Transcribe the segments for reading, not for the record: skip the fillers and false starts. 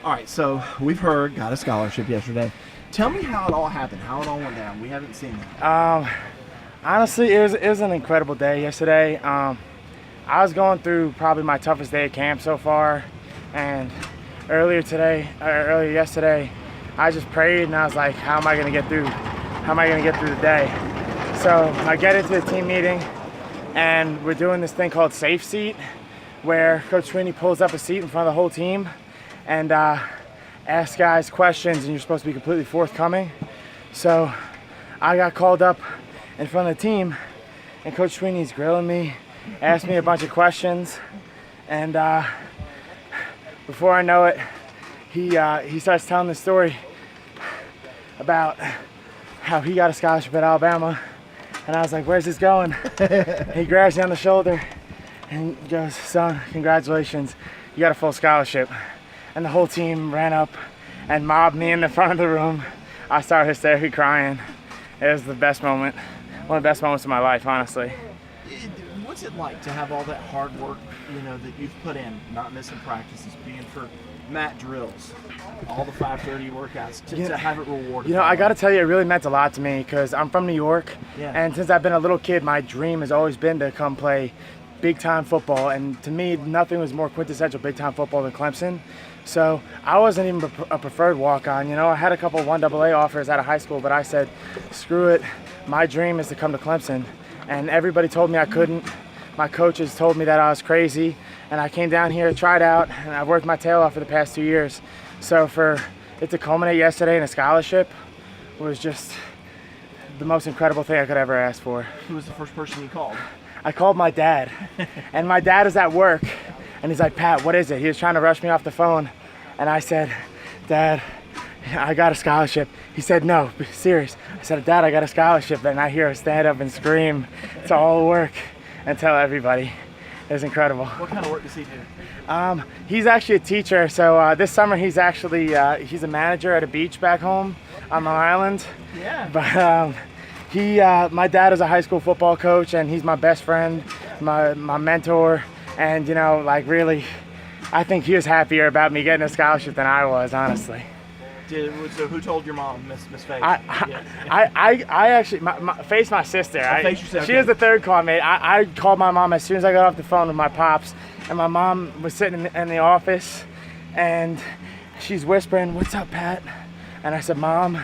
All right, so we've heard got a scholarship yesterday. Tell me how it all happened, how it all went down. We haven't seen it. Honestly, it was an incredible day yesterday. I was going through probably my toughest day at camp so far, and earlier yesterday, I just prayed and I was like, how am I going to get through? How am I going to get through the day? So I get into the team meeting, and we're doing this thing called safe seat, where Coach Sweeney pulls up a seat in front of the whole team and asks guys questions, and you're supposed to be completely forthcoming. So I got called up in front of the team, and Coach Sweeney's grilling me, asked me a bunch of questions, and before I know it, he starts telling the story about how he got a scholarship at Alabama, and I was like, where's this going? He grabs me on the shoulder and goes, son, congratulations, you got a full scholarship. And the whole team ran up and mobbed me in the front of the room. I started hysterically crying. It was the best moment, one of the best moments of my life, honestly. What's it like to have all that hard work, that you've put in, not missing practices, being for mat drills, all the 5:30 workouts, to have it rewarded? I got to tell you, it really meant a lot to me because I'm from New York, and since I've been a little kid, my dream has always been to come play big-time football, and to me, nothing was more quintessential big-time football than Clemson. So I wasn't even a preferred walk-on. I had a couple 1AA offers out of high school, but I said, screw it. My dream is to come to Clemson, and everybody told me I couldn't. My coaches told me that I was crazy, and I came down here, tried out, and I've worked my tail off for the past 2 years. So for it to culminate yesterday in a scholarship was just the most incredible thing I could ever ask for. Who was the first person you called? I called my dad, and my dad is at work, and he's like, Pat, what is it? He was trying to rush me off the phone, and I said, Dad, I got a scholarship. He said, no, be serious. I said, Dad, I got a scholarship, and I hear him stand up and scream, it's all work, and tell everybody. It was incredible. What kind of work does he do? He's actually a teacher, so this summer he's actually, he's a manager at a beach back home on Long Island. Yeah. But my dad is a high school football coach, and he's my best friend, my mentor, and really, I think he was happier about me getting a scholarship than I was, honestly. So who told your mom, Miss Faith? I actually, Faith's my sister. She was the third call I made. I called my mom as soon as I got off the phone with my pops, and my mom was sitting in the office, and she's whispering, what's up, Pat? And I said, Mom,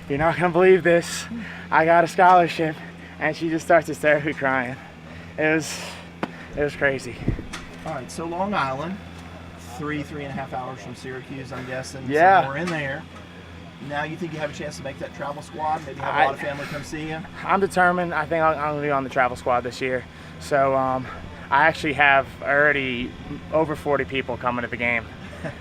you're not going to believe this. I got a scholarship. And she just starts hysterically crying. It was crazy. All right, so Long Island, 3.5 hours from Syracuse, I'm guessing. Yeah. Somewhere in there. Now you think you have a chance to make that travel squad? Maybe have a lot of family come see you? I'm determined. I think I'm going to be on the travel squad this year. So I actually have already over 40 people coming to the game.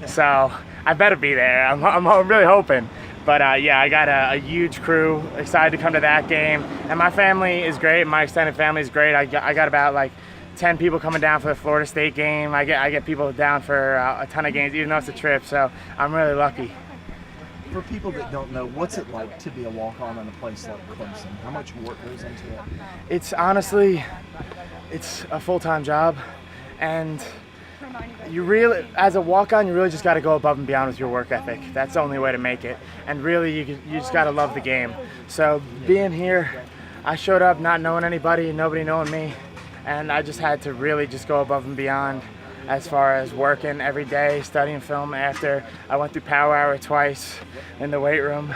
So I better be there. I'm really hoping. But I got a huge crew, excited to come to that game. And my family is great. My extended family is great. I got about 10 people coming down for the Florida State game. I get people down for a ton of games, even though it's a trip. So I'm really lucky. For people that don't know, what's it like to be a walk-on in a place like Clemson? How much work goes into it? It's honestly, it's a full-time job. And you really, as a walk-on, you really just got to go above and beyond with your work ethic. That's the only way to make it. And really, you just got to love the game. So being here, I showed up not knowing anybody, nobody knowing me, and I just had to really just go above and beyond as far as working every day, studying film after. I went through Power Hour twice in the weight room,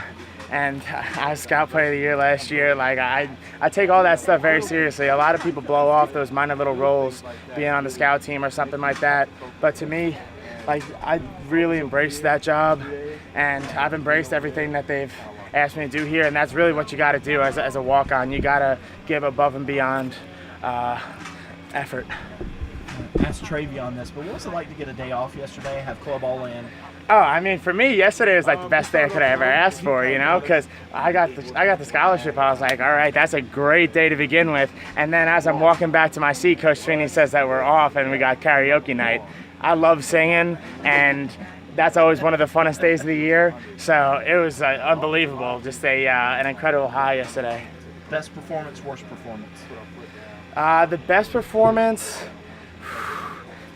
and I was Scout Player of the Year last year. I take all that stuff very seriously. A lot of people blow off those minor little roles, being on the scout team or something like that. But to me, I really embraced that job, and I've embraced everything that they've asked me to do here, and that's really what you got to do as a walk-on. You got to give above and beyond effort. Ask Travion this, but what was it like to get a day off yesterday, have club all in? Oh, I mean, for me, yesterday was like the best day I could have ever asked for, because I got the scholarship. I was like, all right, that's a great day to begin with. And then as I'm walking back to my seat, Coach Sweeney says that we're off and we got karaoke night. I love singing, and that's always one of the funnest days of the year. So it was unbelievable, just an incredible high yesterday. Best performance, worst performance? The best performance,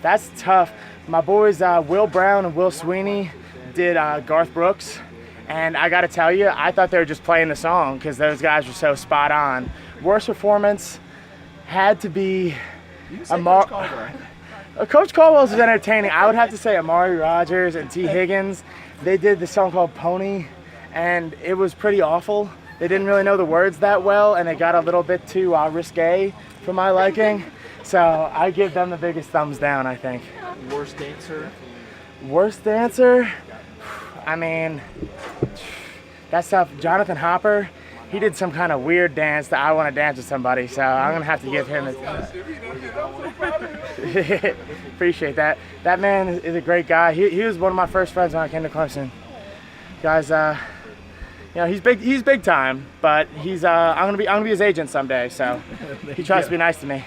that's tough. My boys, Will Brown and Will Sweeney, did Garth Brooks, and I got to tell you, I thought they were just playing the song because those guys were so spot on. Worst performance had to be Coach Caldwell. Coach Caldwell's was entertaining. I would have to say Amari Rogers and T. Higgins. They did the song called Pony, and it was pretty awful. They didn't really know the words that well, and it got a little bit too risque for my liking. So I give them the biggest thumbs down, I think. Worst dancer? Worst dancer? I mean, that's tough. Jonathan Hopper, he did some kind of weird dance that I want to dance with somebody, so I'm going to have to give him Appreciate that. That man is a great guy. He was one of my first friends when I came to Clemson. Guys, you know, he's big time, but I'm gonna be his agent someday, so he tries to be nice to me.